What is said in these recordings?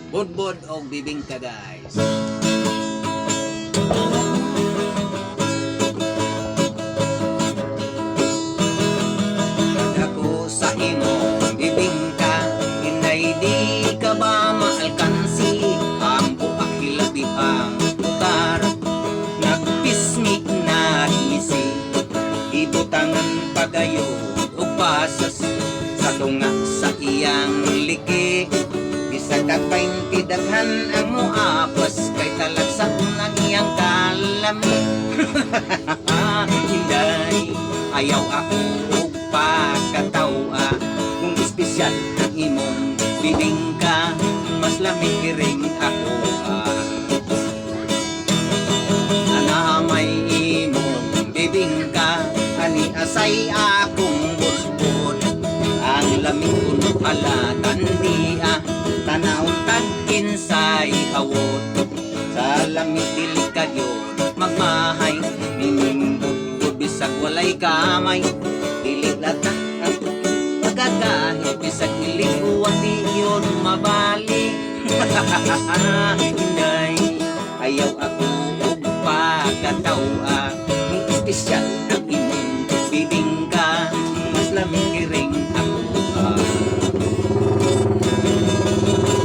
Budbod o bibingka guys. Ako sa imo bibingka, inay di ka ba maalkansi? Ang buak hilabihang putar, nagpisngi na isi. Ibutangan pagayo o pasas sa tunga sa iyang liki. Bisag dapain tidaghan ang muapas, kay talagsak ng iyang kalami. Hinday, ayaw ako og pagkatawa. Kung espesyal ang imong bibingka, mas lamig ring ako. Anamay imong bibingka, ani asay akong busbod. Ang lamig kuno pala tandia, tanawon tagkin say hawot. Sa lamig delikad yun magmahay, minimbot bisag walay kamay. Dili lata ang magagahit, bisag nilikuan di yun mabali. Hinday, ayaw ako og pagkatawa. Ang espesyal ang imong bibingka, mas lamig ring ako.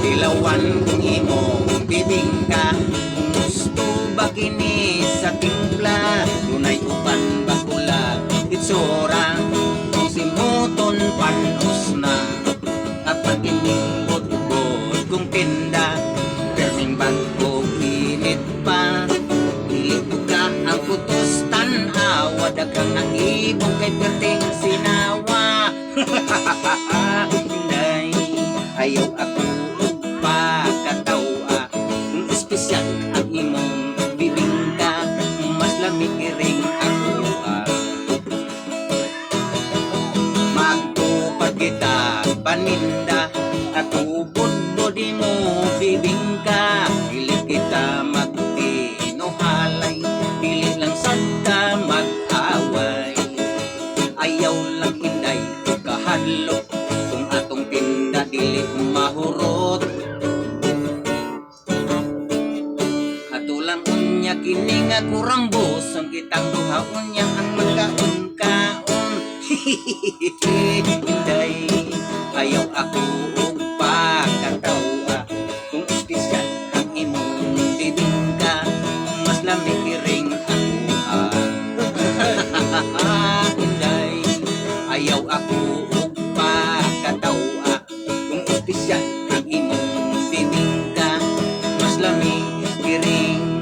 Dilawan kung imong bibingka, kung gusto ba kini sa timpla, dunay uban bakula itsura, kung simuton panos na, at pag-ining bot-bot kung tinda, perming bago init pa. Dili ka ang putos tanawa, daghang ang ibong kay perting sinawa. Hinday, ayaw ako og pagkatawa. Kung espesyal ang imong bibingka, mas lamig ring ako. Magtupad kita paninda, at ubod-bodi mo bibingka. Dili kita magtinuhalay, dili lang sadta mag-away. Ayaw lang hinday kahadlok, kung atong tinda dili mahurot. Ato lang unya kini nga kurambos, ang kitang duha unya ang magkaon-kaon. Hinday, ayaw ako og pagkatawa. Kung espesyal ang imong bibingka, mas lamig ring ako. Hinday, ayaw ako og pagkatawa. Kung espesyal ang imong bibingka, mas lamig ring